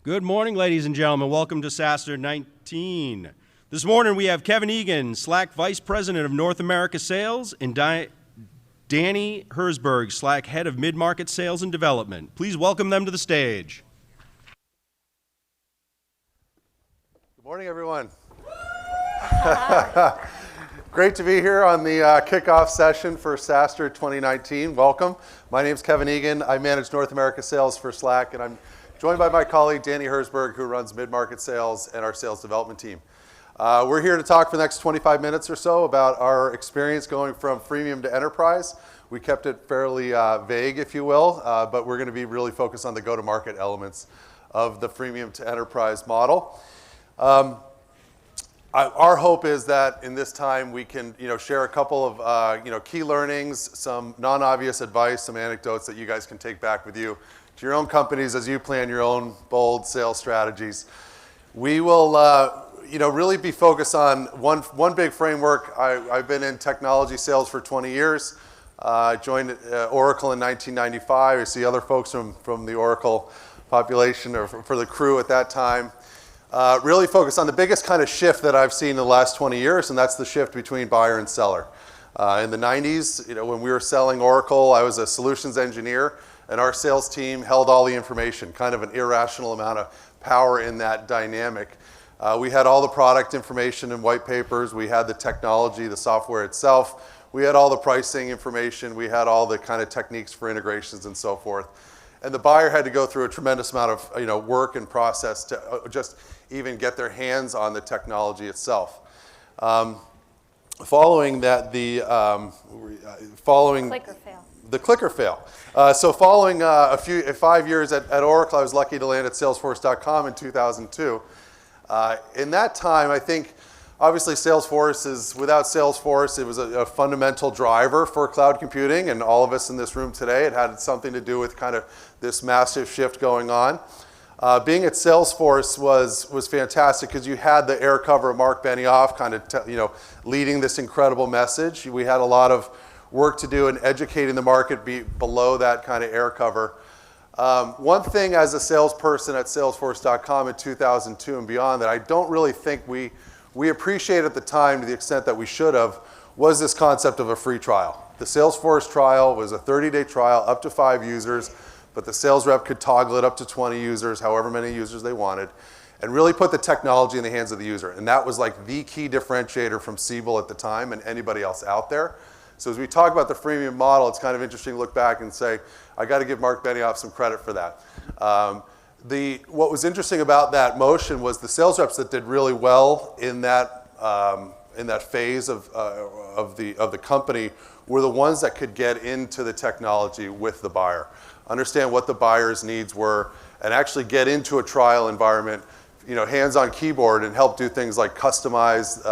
Good morning, ladies and gentlemen. Welcome to SaaStr 19. This morning we have Kevin Egan, Slack Vice President of North America Sales, and Danny Herzberg, Slack Head of Mid-Market Sales and Development. Please welcome them to the stage. Good morning, everyone. Great to be here on the kickoff session for SaaStr 2019. Welcome. My name is Kevin Egan. I manage North America Sales for Slack, and I'm joined by my colleague, Danny Herzberg, who runs mid-market sales and our sales development team. We're here to talk for the next 25 minutes or so about our experience going from freemium to enterprise. We kept it fairly vague, if you will, but we're going to be really focused on the go-to-market elements of the freemium to enterprise model. Our hope is that in this time we can share a couple of key learnings, some non-obvious advice, some anecdotes that you guys can take back with you to your own companies as you plan your own bold sales strategies. We will really be focused on one big framework. I've been in technology sales for 20 years. I joined Oracle in 1995. I see other folks from the Oracle population or for the crew at that time. Really focused on the biggest kind of shift that I've seen in the last 20 years, and that's the shift between buyer and seller. In the 90s, when we were selling Oracle, I was a solutions engineer, and our sales team held all the information, kind of an irrational amount of power in that dynamic. We had all the product information and white papers. We had the technology, the software itself. We had all the pricing information. We had all the kind of techniques for integrations and so forth. And the buyer had to go through a tremendous amount of work and process to just even get their hands on the technology itself. Following that, the clicker fail. So following 5 years at Oracle, I was lucky to land at Salesforce.com in 2002. In that time, I think, obviously without Salesforce, it was a fundamental driver for cloud computing, and all of us in this room today, it had something to do with kind of this massive shift going on. Being at Salesforce was fantastic because you had the air cover of Mark Benioff kind of leading this incredible message. We had a lot of work to do in educating the market below that kind of air cover. One thing as a salesperson at Salesforce.com in 2002 and beyond that I don't really think we appreciated at the time to the extent that we should have was this concept of a free trial. The Salesforce trial was a 30-day trial up to 5 users, but the sales rep could toggle it up to 20 users, however many users they wanted, and really put the technology in the hands of the user. And that was like the key differentiator from Siebel at the time and anybody else out there. So as we talk about the freemium model, it's kind of interesting to look back and say, I got to give Mark Benioff some credit for that. What was interesting about that motion was the sales reps that did really well in that phase of the company were the ones that could get into the technology with the buyer, understand what the buyer's needs were, and actually get into a trial environment, hands on keyboard, and help do things like customize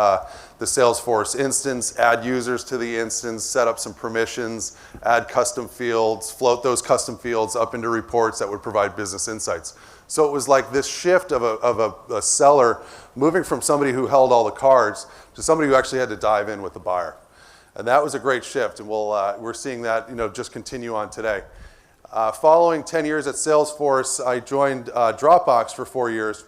the Salesforce instance, add users to the instance, set up some permissions, add custom fields, float those custom fields up into reports that would provide business insights. So it was like this shift of a seller moving from somebody who held all the cards to somebody who actually had to dive in with the buyer. And that was a great shift, and we're seeing that just continue on today. Following 10 years at Salesforce, I joined Dropbox for 4 years.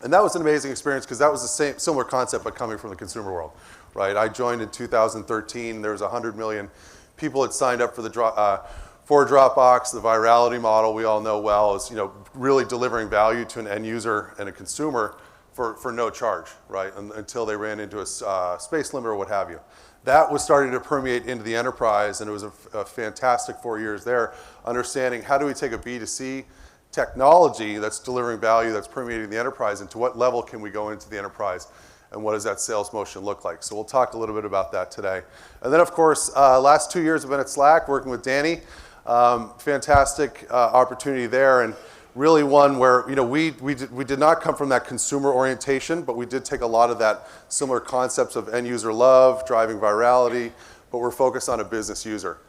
And that was an amazing experience because that was the similar concept but coming from the consumer world, right? I joined in 2013. There was 100 million people that signed up for Dropbox. The virality model we all know well is really delivering value to an end user and a consumer for no charge, right? Until they ran into a space limit or what have you. That was starting to permeate into the enterprise, and it was a fantastic 4 years there, understanding how do we take a B2C technology that's delivering value, that's permeating the enterprise, and to what level can we go into the enterprise, and what does that sales motion look like? So we'll talk a little bit about that today. And then, of course, last 2 years I've been at Slack working with Danny. Fantastic opportunity there, and really one where we did not come from that consumer orientation, but we did take a lot of that similar concepts of end user love, driving virality, but we're focused on a business user.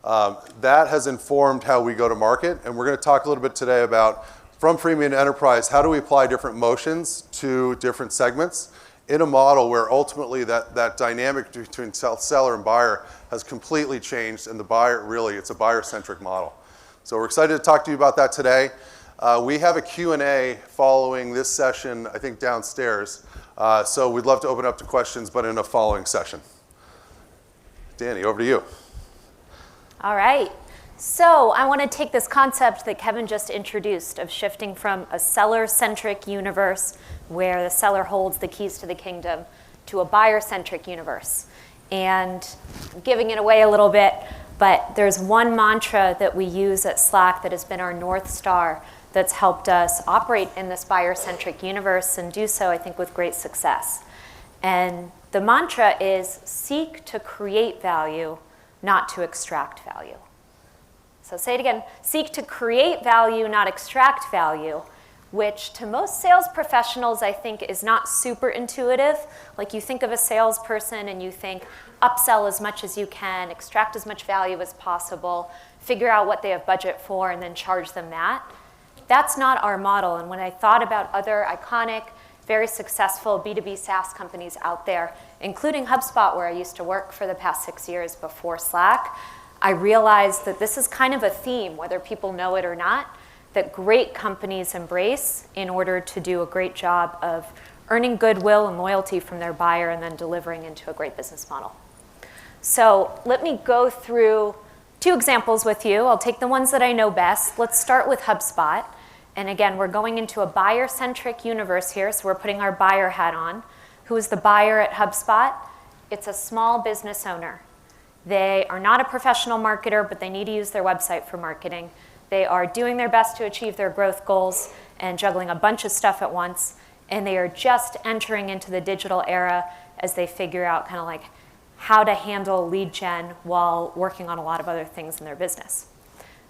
That has informed how we go to market, and we're going to talk a little bit today about, from freemium to enterprise, how do we apply different motions to different segments in a model where ultimately that dynamic between seller and buyer has completely changed, and the buyer, really, it's a buyer-centric model. So we're excited to talk to you about that today. We have a Q&A following this session, I think downstairs. So we'd love to open up to questions, but in a following session. Danny, over to you. All right. So I want to take this concept that Kevin just introduced of shifting from a seller-centric universe where the seller holds the keys to the kingdom to a buyer-centric universe. And I'm giving it away a little bit, but there's one mantra that we use at Slack that has been our North Star that's helped us operate in this buyer-centric universe and do so, I think, with great success. And the mantra is seek to create value, not to extract value. So say it again, seek to create value, not extract value, which to most sales professionals I think is not super intuitive. Like you think of a salesperson and you think upsell as much as you can, extract as much value as possible, figure out what they have budget for and then charge them that. That's not our model. And when I thought about other iconic, very successful B2B SaaS companies out there, including HubSpot, where I used to work for the past 6 years before Slack, I realized that this is kind of a theme, whether people know it or not, that great companies embrace in order to do a great job of earning goodwill and loyalty from their buyer and then delivering into a great business model. So let me go through 2 examples with you. I'll take the ones that I know best. Let's start with HubSpot. And again, we're going into a buyer-centric universe here, so we're putting our buyer hat on. Who is the buyer at HubSpot? It's a small business owner. They are not a professional marketer, but they need to use their website for marketing. They are doing their best to achieve their growth goals and juggling a bunch of stuff at once. And they are just entering into the digital era as they figure out kind of like how to handle lead gen while working on a lot of other things in their business.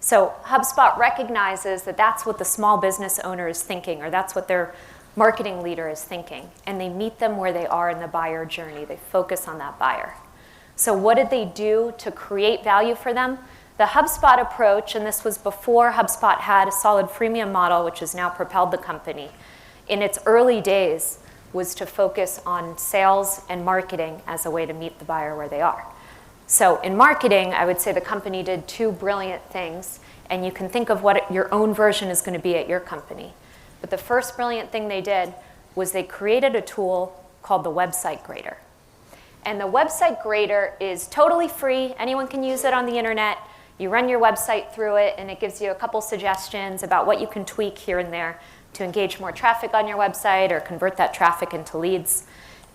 So HubSpot recognizes that that's what the small business owner is thinking, or that's what their marketing leader is thinking. And they meet them where they are in the buyer journey. They focus on that buyer. So what did they do to create value for them? The HubSpot approach, and this was before HubSpot had a solid freemium model, which has now propelled the company, in its early days was to focus on sales and marketing as a way to meet the buyer where they are. So in marketing, I would say the company did 2 brilliant things, and you can think of what your own version is going to be at your company. But the first brilliant thing they did was they created a tool called the Website Grader. And the Website Grader is totally free. Anyone can use it on the internet. You run your website through it, and it gives you a couple suggestions about what you can tweak here and there to engage more traffic on your website or convert that traffic into leads.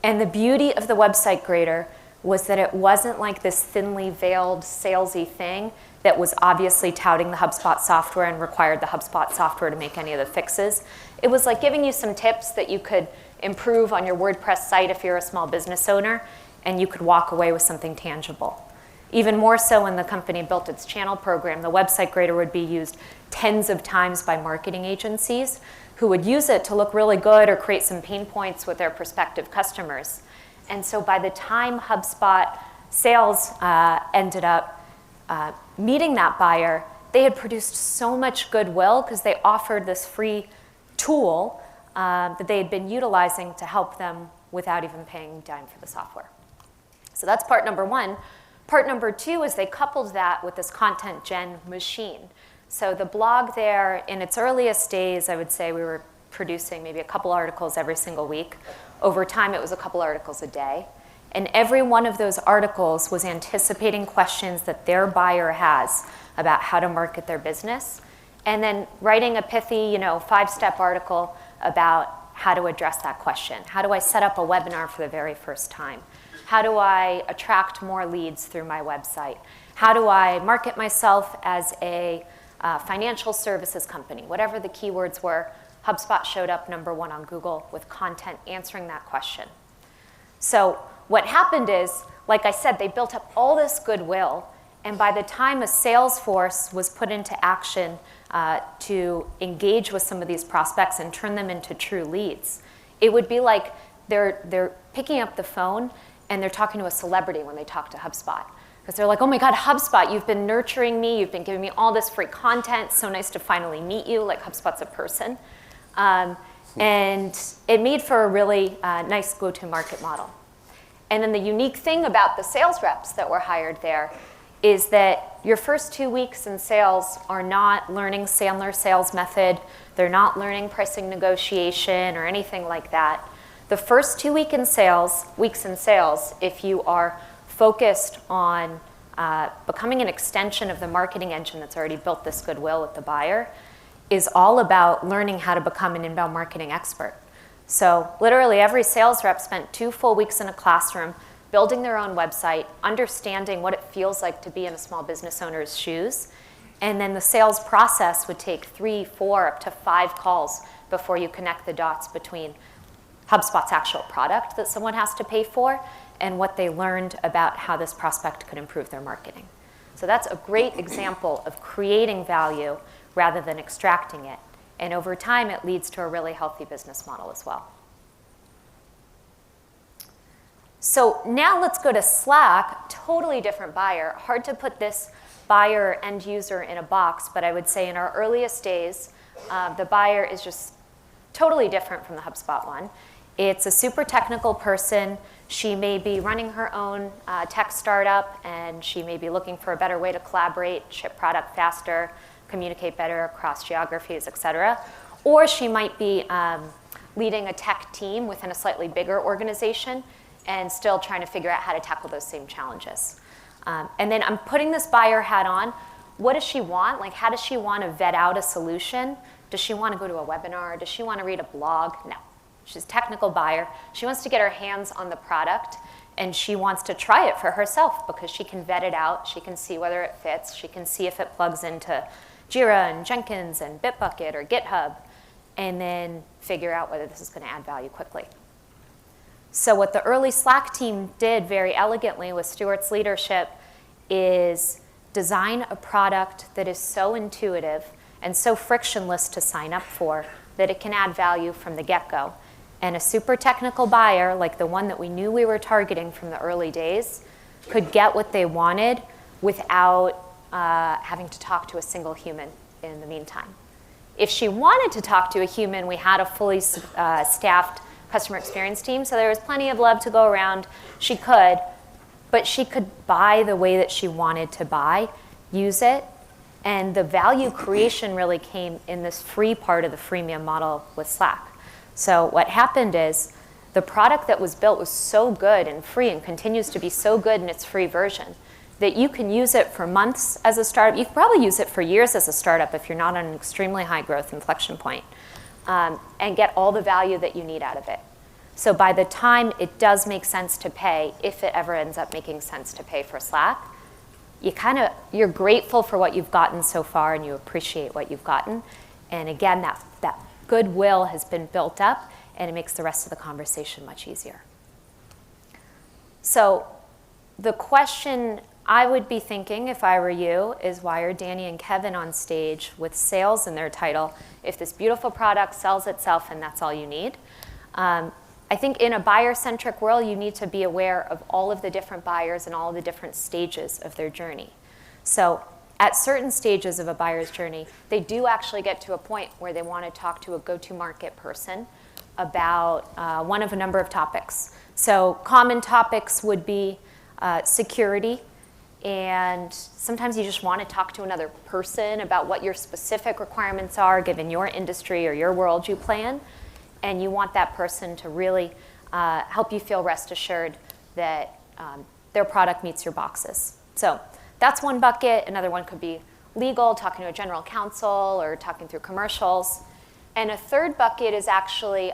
And the beauty of the Website Grader was that it wasn't like this thinly veiled salesy thing that was obviously touting the HubSpot software and required the HubSpot software to make any of the fixes. It was like giving you some tips that you could improve on your WordPress site if you're a small business owner, and you could walk away with something tangible. Even more so when the company built its channel program, the Website Grader would be used tens of times by marketing agencies who would use it to look really good or create some pain points with their prospective customers. And so by the time HubSpot sales ended up meeting that buyer, they had produced so much goodwill because they offered this free tool that they had been utilizing to help them without even paying a dime for the software. So that's part number 1. Part number 2 is they coupled that with this content gen machine. So the blog there, in its earliest days, I would say we were producing maybe a couple articles every single week. Over time, it was a couple articles a day. And every one of those articles was anticipating questions that their buyer has about how to market their business, and then writing a pithy, 5-step article about how to address that question. How do I set up a webinar for the very first time? How do I attract more leads through my website? How do I market myself as a financial services company? Whatever the keywords were, HubSpot showed up number 1 on Google with content answering that question. So what happened is, like I said, they built up all this goodwill, and by the time a sales force was put into action to engage with some of these prospects and turn them into true leads, it would be like they're picking up the phone and they're talking to a celebrity when they talk to HubSpot. Because they're like, oh my God, HubSpot, you've been nurturing me, you've been giving me all this free content, so nice to finally meet you, like HubSpot's a person. And it made for a really nice go-to-market model. And then the unique thing about the sales reps that were hired there is that your first 2 weeks in sales are not learning Sandler's sales method. They're not learning pricing negotiation or anything like that. The first 2 weeks in sales, if you are focused on becoming an extension of the marketing engine that's already built this goodwill with the buyer, is all about learning how to become an inbound marketing expert. So literally every sales rep spent 2 full weeks in a classroom building their own website, understanding what it feels like to be in a small business owner's shoes. And then the sales process would take 3, 4, up to 5 calls before you connect the dots between HubSpot's actual product that someone has to pay for and what they learned about how this prospect could improve their marketing. So that's a great example of creating value rather than extracting it. And over time, it leads to a really healthy business model as well. So now let's go to Slack, totally different buyer. Hard to put this buyer or end user in a box, but I would say in our earliest days, the buyer is just totally different from the HubSpot one. It's a super technical person. She may be running her own tech startup, and she may be looking for a better way to collaborate, ship product faster, communicate better across geographies, et cetera. Or she might be leading a tech team within a slightly bigger organization and still trying to figure out how to tackle those same challenges. And then I'm putting this buyer hat on. What does she want? Like, how does she want to vet out a solution? Does she want to go to a webinar? Does she want to read a blog? No. She's a technical buyer. She wants to get her hands on the product, and she wants to try it for herself because she can vet it out. She can see whether it fits. She can see if it plugs into Jira and Jenkins and Bitbucket or GitHub, and then figure out whether this is going to add value quickly. So what the early Slack team did very elegantly with Stuart's leadership is design a product that is so intuitive and so frictionless to sign up for that it can add value from the get-go. And a super technical buyer, like the one that we knew we were targeting from the early days, could get what they wanted without having to talk to a single human in the meantime. If she wanted to talk to a human, we had a fully staffed customer experience team, so there was plenty of love to go around. She could, but she could buy the way that she wanted to buy, use it, and the value creation really came in this free part of the freemium model with Slack. So what happened is the product that was built was so good and free and continues to be so good in its free version that you can use it for months as a startup. You can probably use it for years as a startup if you're not on an extremely high growth inflection point, and get all the value that you need out of it. So by the time it does make sense to pay, if it ever ends up making sense to pay for Slack, you're grateful for what you've gotten so far and you appreciate what you've gotten. And again, that goodwill has been built up and it makes the rest of the conversation much easier. So the question I would be thinking if I were you is, why are Danny and Kevin on stage with sales in their title if this beautiful product sells itself and that's all you need? I think in a buyer-centric world, you need to be aware of all of the different buyers and all of the different stages of their journey. So at certain stages of a buyer's journey, they do actually get to a point where they want to talk to a go-to-market person about one of a number of topics. So common topics would be security, and sometimes you just want to talk to another person about what your specific requirements are given your industry or your world you play in, and you want that person to really help you feel rest assured that their product meets your boxes. So that's one bucket. Another one could be legal, talking to a general counsel or talking through commercials. And a third bucket is actually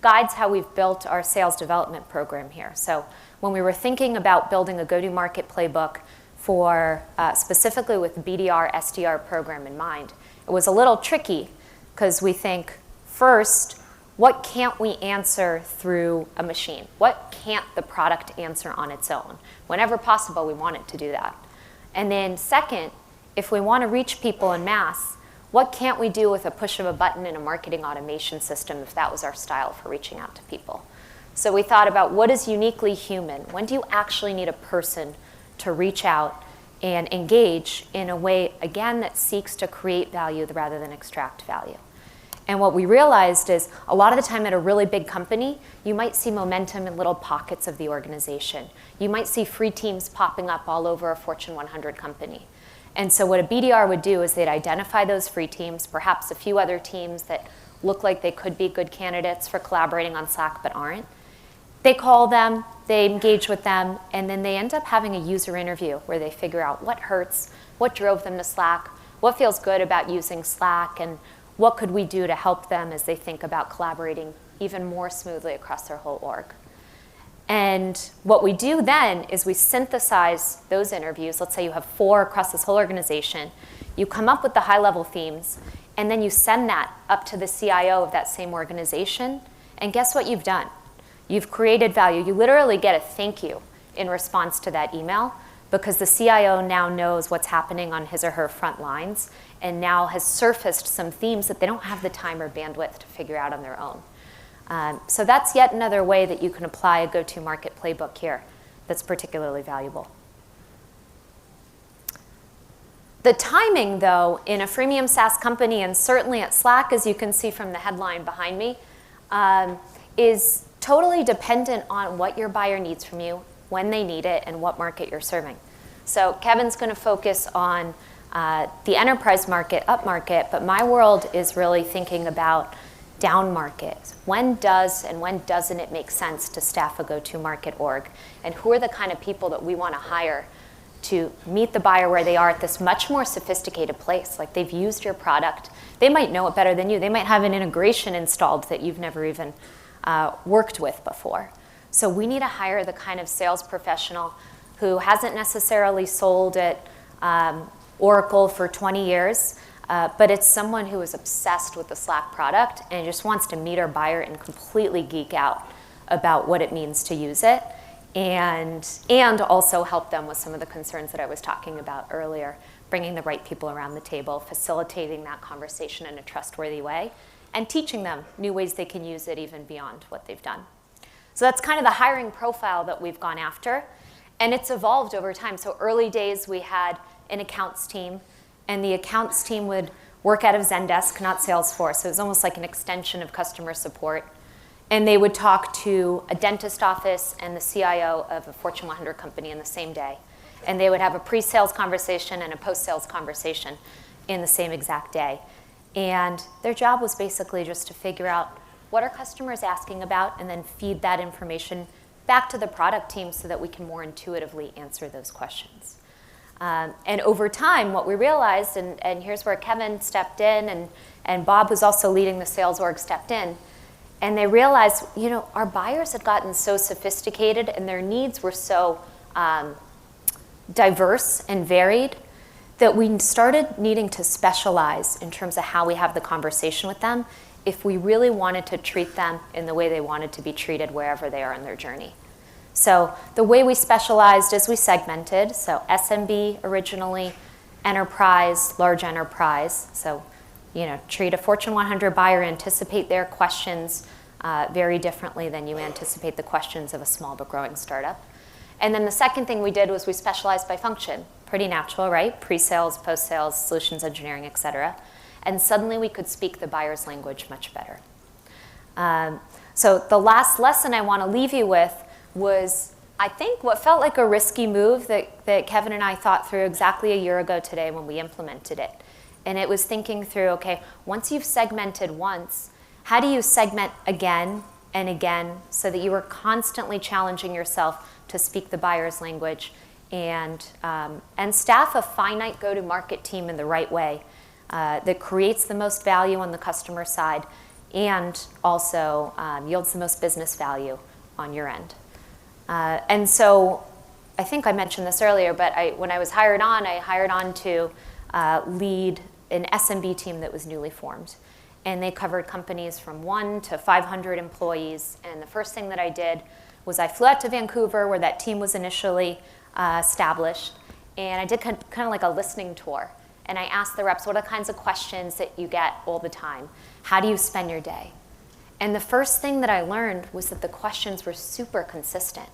guides how we've built our sales development program here. So when we were thinking about building a go-to-market playbook for specifically with the BDR, SDR program in mind, it was a little tricky because we think, first, what can't we answer through a machine? What can't the product answer on its own? Whenever possible, we want it to do that. And then second, if we want to reach people en masse, what can't we do with a push of a button in a marketing automation system if that was our style for reaching out to people? So we thought about what is uniquely human. When do you actually need a person to reach out and engage in a way, again, that seeks to create value rather than extract value? And what we realized is a lot of the time at a really big company, you might see momentum in little pockets of the organization. You might see free teams popping up all over a Fortune 100 company. And so what a BDR would do is they'd identify those free teams, perhaps a few other teams that look like they could be good candidates for collaborating on Slack but aren't. They call them, they engage with them, and then they end up having a user interview where they figure out what hurts, what drove them to Slack, what feels good about using Slack, and what could we do to help them as they think about collaborating even more smoothly across their whole org. And what we do then is we synthesize those interviews. Let's say you have 4 across this whole organization. You come up with the high-level themes, and then you send that up to the CIO of that same organization. And guess what you've done? You've created value. You literally get a thank you in response to that email because the CIO now knows what's happening on his or her front lines and now has surfaced some themes that they don't have the time or bandwidth to figure out on their own. So that's yet another way that you can apply a go-to-market playbook here that's particularly valuable. The timing, though, in a freemium SaaS company, and certainly at Slack, as you can see from the headline behind me, is totally dependent on what your buyer needs from you, when they need it, and what market you're serving. So Kevin's going to focus on the enterprise market, up market, but my world is really thinking about down market. When does and when doesn't it make sense to staff a go-to-market org? And who are the kind of people that we want to hire to meet the buyer where they are at this much more sophisticated place? Like they've used your product. They might know it better than you. They might have an integration installed that you've never even worked with before. So we need to hire the kind of sales professional who hasn't necessarily sold at Oracle for 20 years, but it's someone who is obsessed with the Slack product and just wants to meet our buyer and completely geek out about what it means to use it, and also help them with some of the concerns that I was talking about earlier, bringing the right people around the table, facilitating that conversation in a trustworthy way, and teaching them new ways they can use it even beyond what they've done. So that's kind of the hiring profile that we've gone after, and it's evolved over time. So early days, we had an accounts team, and the accounts team would work out of Zendesk, not Salesforce. So it was almost like an extension of customer support. And they would talk to a dentist office and the CIO of a Fortune 100 company in the same day. And they would have a pre-sales conversation and a post-sales conversation in the same exact day. And their job was basically just to figure out what are customers asking about and then feed that information back to the product team so that we can more intuitively answer those questions. And over time, what we realized, and here's where Kevin stepped in, and Bob, who's also leading the sales org, stepped in, and they realized, our buyers had gotten so sophisticated and their needs were so diverse and varied that we started needing to specialize in terms of how we have the conversation with them if we really wanted to treat them in the way they wanted to be treated wherever they are in their journey. So the way we specialized is we segmented. So SMB originally, enterprise, large enterprise. So, treat a Fortune 100 buyer, anticipate their questions very differently than you anticipate the questions of a small but growing startup. And then the second thing we did was we specialized by function. Pretty natural, right? Pre-sales, post-sales, solutions engineering, et cetera. And suddenly we could speak the buyer's language much better. So the last lesson I want to leave you with was, I think, what felt like a risky move that Kevin and I thought through exactly a year ago today when we implemented it. And it was thinking through, okay, once you've segmented once, how do you segment again and again so that you are constantly challenging yourself to speak the buyer's language and staff a finite go-to-market team in the right way that creates the most value on the customer side and also yields the most business value on your end. And so I think I mentioned this earlier, but when I was hired on to lead an SMB team that was newly formed. And they covered companies from 1 to 500 employees. And the first thing that I did was I flew out to Vancouver where that team was initially established. And I did kind of like a listening tour. And I asked the reps, what are the kinds of questions that you get all the time? How do you spend your day? And the first thing that I learned was that the questions were super consistent.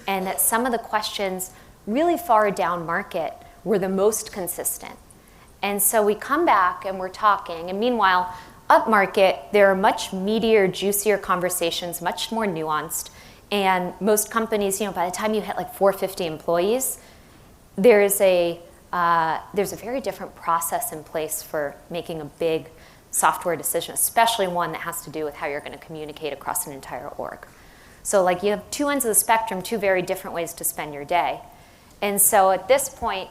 And that some of the questions really far down market were the most consistent. And so we come back and we're talking. And meanwhile, Upmarket, there are much meatier, juicier conversations, much more nuanced. And most companies, by the time you hit like 450 employees, there's a very different process in place for making a big software decision, especially one that has to do with how you're going to communicate across an entire org. So like you have two ends of the spectrum, two very different ways to spend your day. And so at this point,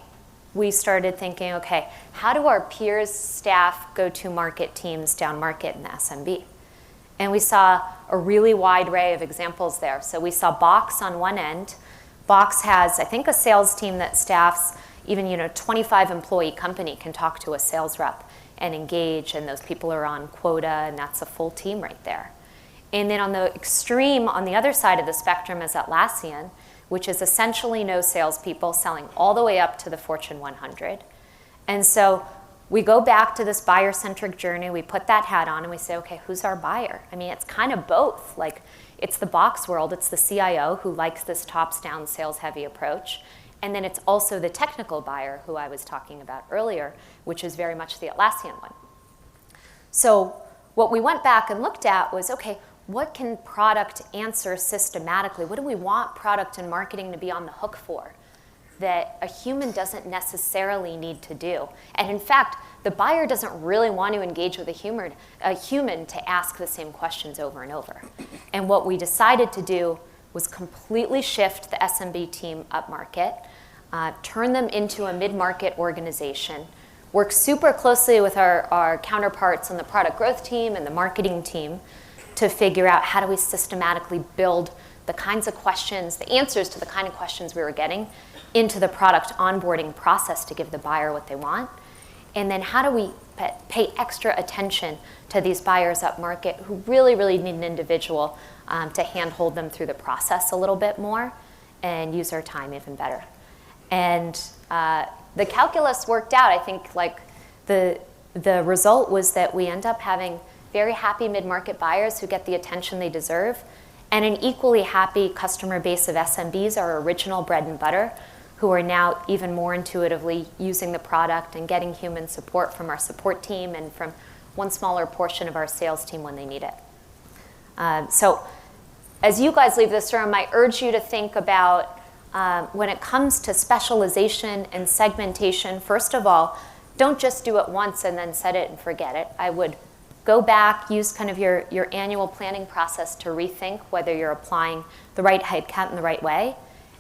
we started thinking, okay, how do our peers, staff, go-to-market teams down market in the SMB? And we saw a really wide array of examples there. So we saw Box on one end. Box has, I think, a sales team that staffs even 25 employee company can talk to a sales rep and engage, and those people are on quota, and that's a full team right there. And then on the extreme, on the other side of the spectrum is Atlassian, which is essentially no salespeople selling all the way up to the Fortune 100. And so we go back to this buyer-centric journey, we put that hat on, and we say, okay, who's our buyer? I mean, it's kind of both. Like, it's the Box world, it's the CIO who likes this tops-down sales-heavy approach, and then it's also the technical buyer who I was talking about earlier, which is very much the Atlassian one. So what we went back and looked at was, okay, what can product answer systematically? What do we want product and marketing to be on the hook for that a human doesn't necessarily need to do? And in fact, the buyer doesn't really want to engage with a human to ask the same questions over and over. And what we decided to do was completely shift the SMB team upmarket, turn them into a mid-market organization, work super closely with our counterparts on the product growth team and the marketing team to figure out how do we systematically build the kinds of questions, the answers to the kind of questions we were getting into the product onboarding process to give the buyer what they want. And then how do we pay extra attention to these buyers up market who really, really need an individual to handhold them through the process a little bit more and use our time even better. And the calculus worked out. I think like the result was that we end up having very happy mid-market buyers who get the attention they deserve, and an equally happy customer base of SMBs, our original bread and butter, who are now even more intuitively using the product and getting human support from our support team and from one smaller portion of our sales team when they need it. So as you guys leave this room, I urge you to think about when it comes to specialization and segmentation, first of all, don't just do it once and then set it and forget it. I would go back, use kind of your annual planning process to rethink whether you're applying the right headcount in the right way.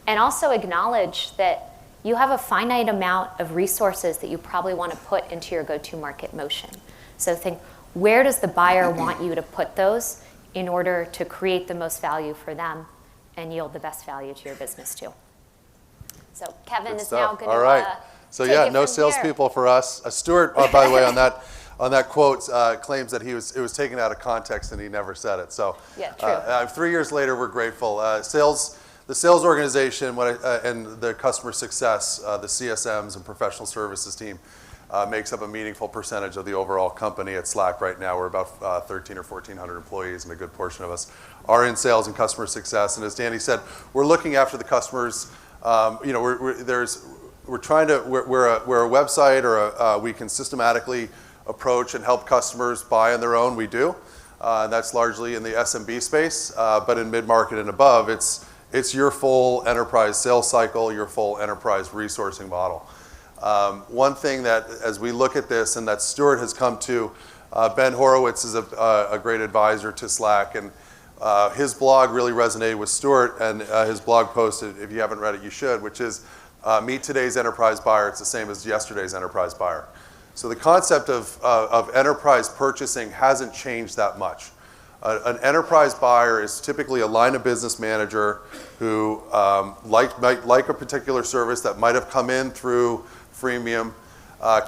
And also acknowledge that you have a finite amount of resources that you probably want to put into your go-to-market motion. So think, where does the buyer want you to put those in order to create the most value for them and yield the best value to your business too? So Kevin is now going to All right. So yeah, no salespeople for us. Stuart, by the way, on that quote, claims that it was taken out of context and he never said it. So yeah, true. 3 years later, we're grateful. The sales organization and the customer success, the CSMs and professional services team makes up a meaningful percentage of the overall company at Slack right now. We're about 1,300 or 1,400 employees, and a good portion of us are in sales and customer success. And as Danny said, we're looking after the customers. We're trying to. We're a website, or we can systematically approach and help customers buy on their own. We do, and that's largely in the SMB space. But in mid-market and above, it's your full enterprise sales cycle, your full enterprise resourcing model. One thing that, as we look at this, and that Stuart has come to, Ben Horowitz is a great advisor to Slack, and his blog really resonated with Stuart, and his blog post, if you haven't read it, you should, which is meet today's enterprise buyer. It's the same as yesterday's enterprise buyer. So the concept of enterprise purchasing hasn't changed that much. An enterprise buyer is typically a line of business manager who might like a particular service that might have come in through freemium,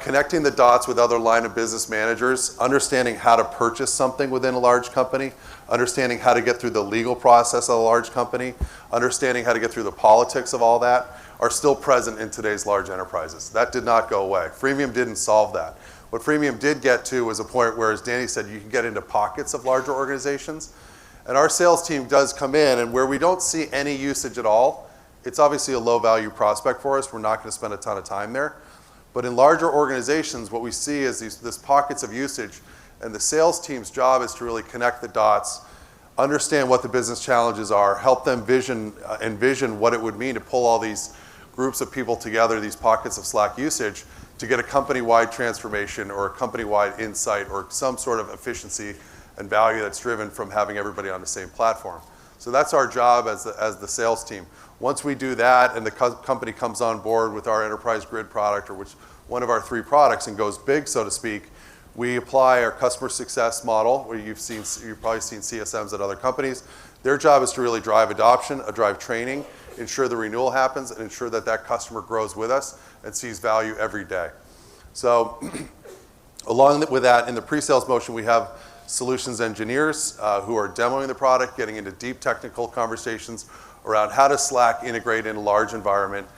connecting the dots with other line of business managers, understanding how to purchase something within a large company, understanding how to get through the legal process of a large company, understanding how to get through the politics of all that, are still present in today's large enterprises. That did not go away. Freemium didn't solve that. What freemium did get to was a point where, as Danny said, you can get into pockets of larger organizations. And our sales team does come in, and where we don't see any usage at all, it's obviously a low value prospect for us. We're not going to spend a ton of time there. But in larger organizations, what we see is these pockets of usage And the sales team's job is to really connect the dots, understand what the business challenges are, help them envision what it would mean to pull all these groups of people together, these pockets of Slack usage, to get a company-wide transformation or a company-wide insight or some sort of efficiency and value that's driven from having everybody on the same platform. So that's our job as the sales team. Once we do that and the company comes on board with our Enterprise Grid product, or which one of our 3 products, and goes big, so to speak, we apply our customer success model, where you've probably seen CSMs at other companies. Their job is to really drive adoption, drive training, ensure the renewal happens, and ensure that that customer grows with us and sees value every day. So along with that, in the pre-sales motion, we have solutions engineers who are demoing the product, getting into deep technical conversations around how does Slack integrate in a large environment,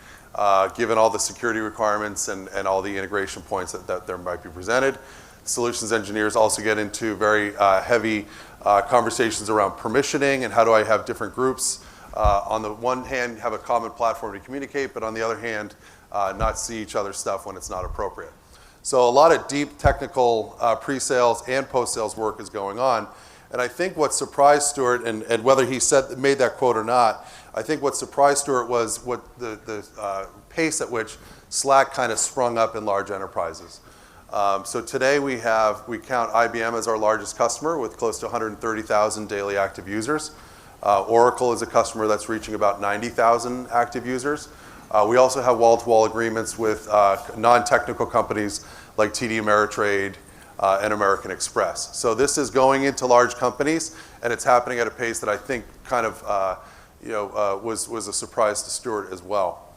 given all the security requirements and all the integration points that there might be presented. Solutions engineers also get into very heavy conversations around permissioning and how do I have different groups on the one hand have a common platform to communicate, but on the other hand not see each other's stuff when it's not appropriate. So a lot of deep technical pre-sales and post-sales work is going on. And I think what surprised Stuart, and whether he made that quote or not, I think what surprised Stuart was what the pace at which Slack kind of sprung up in large enterprises. So today we count IBM as our largest customer with close to 130,000 daily active users. Oracle is a customer that's reaching about 90,000 active users. We also have wall-to-wall agreements with non-technical companies like TD Ameritrade and American Express. So this is going into large companies, and it's happening at a pace that I think kind of was a surprise to Stuart as well.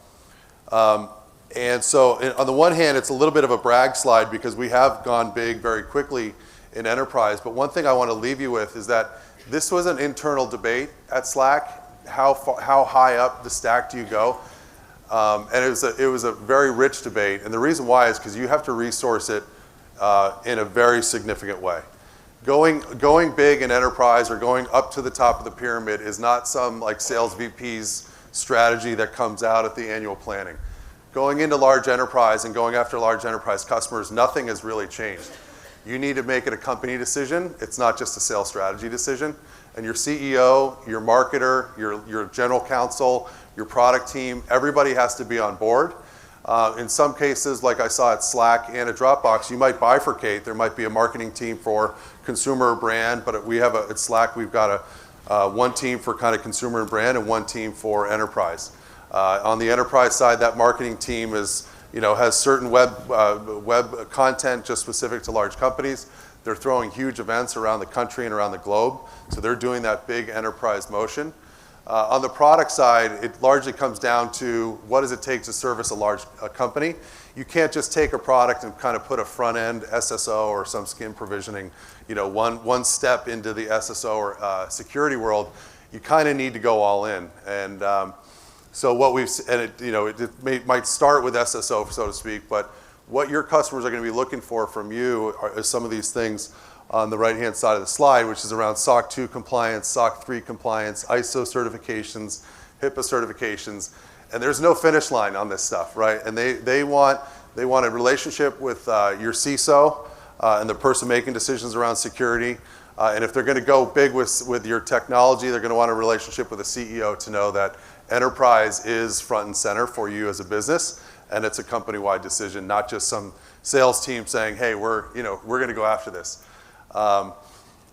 And so on the one hand, it's a little bit of a brag slide because we have gone big very quickly in enterprise. But one thing I want to leave you with is that this was an internal debate at Slack. How high up the stack do you go? And it was a very rich debate. And the reason why is because you have to resource it in a very significant way. Going big in enterprise or going up to the top of the pyramid is not some like sales VP's strategy that comes out at the annual planning. Going into large enterprise and going after large enterprise customers, nothing has really changed. You need to make it a company decision. It's not just a sales strategy decision. And your CEO, your marketer, your general counsel, your product team, everybody has to be on board. In some cases, like I saw at Slack and at Dropbox, you might bifurcate. There might be a marketing team for consumer or brand, but at Slack, we've got one team for kind of consumer and brand and one team for enterprise. On the enterprise side, that marketing team has certain web content just specific to large companies. They're throwing huge events around the country and around the globe, so they're doing that big enterprise motion. On the product side, it largely comes down to what does it take to service a large company. You can't just take a product and kind of put a front-end SSO or some skin provisioning, one step into the SSO or security world. You kind of need to go all in. And so it might start with SSO, so to speak, but what your customers are going to be looking for from you are some of these things on the right-hand side of the slide, which is around SOC 2 compliance, SOC 3 compliance, ISO certifications, HIPAA certifications, and there's no finish line on this stuff, right? And they want a relationship with your CISO and the person making decisions around security. And if they're going to go big with your technology, they're going to want a relationship with a CEO to know that enterprise is front and center for you as a business, and it's a company-wide decision, not just some sales team saying, "Hey, we're going to go after this."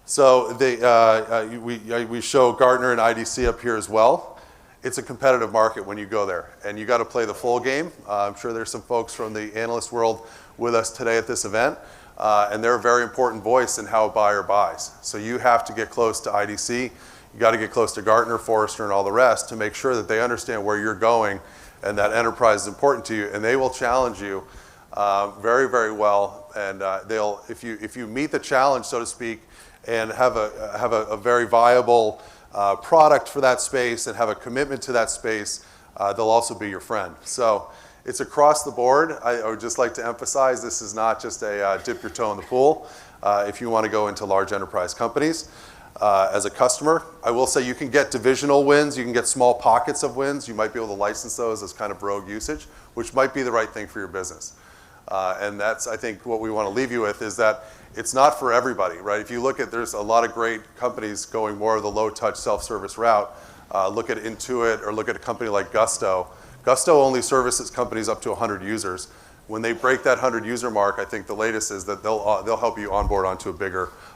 So we show Gartner and IDC up here as well. It's a competitive market when you go there, and you got to play the full game. I'm sure there's some folks from the analyst world with us today at this event, and they're a very important voice in how a buyer buys. So you have to get close to IDC. You got to get close to Gartner, Forrester, and all the rest to make sure that they understand where you're going and that enterprise is important to you, and they will challenge you very, very well. And if you meet the challenge, so to speak, and have a very viable product for that space and have a commitment to that space, they'll also be your friend. So it's across the board. I would just like to emphasize this is not just a dip your toe in the pool. If you want to go into large enterprise companies as a customer, I will say you can get divisional wins. You can get small pockets of wins. You might be able to license those as kind of rogue usage, which might be the right thing for your business. And that's, I think, what we want to leave you with is that it's not for everybody, right? If you look at, there's a lot of great companies going more of the low-touch self-service route. Look at Intuit or look at a company like Gusto. Gusto only services companies up to 100 users. When they break that 100 user mark, I think the latest is that they'll help you onboard onto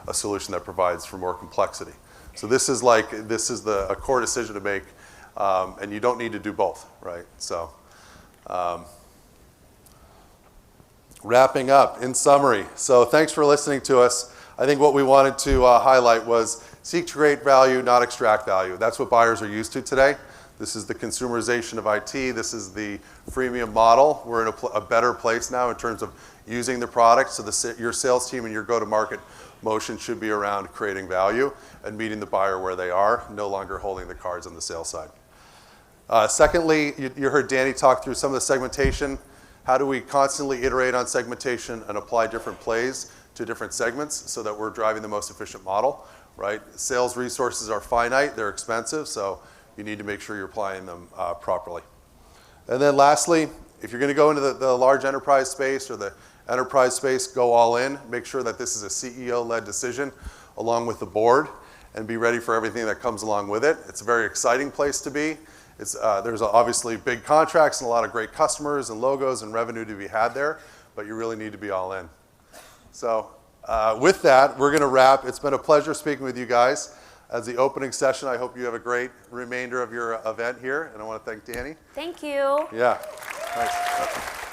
a solution that provides for more complexity. So this is a core decision to make, and you don't need to do both, right? So. Wrapping up, in summary, so thanks for listening to us. I think what we wanted to highlight was seek to create value, not extract value. That's what buyers are used to today. This is the consumerization of IT. This is the freemium model. We're in a better place now in terms of using the product. So your sales team and your go-to-market motion should be around creating value and meeting the buyer where they are, no longer holding the cards on the sales side. Secondly, you heard Danny talk through some of the segmentation. How do we constantly iterate on segmentation and apply different plays to different segments so that we're driving the most efficient model, right? Sales resources are finite, they're expensive, so you need to make sure you're applying them properly. And then lastly, if you're going to go into the large enterprise space or the enterprise space, go all in. Make sure that this is a CEO-led decision along with the board and be ready for everything that comes along with it. It's a very exciting place to be. There's obviously big contracts and a lot of great customers and logos and revenue to be had there, but you really need to be all in. So with that, we're going to wrap. It's been a pleasure speaking with you guys. As the opening session, I hope you have a great remainder of your event here, and I want to thank Danny. Thank you. Yeah, thanks.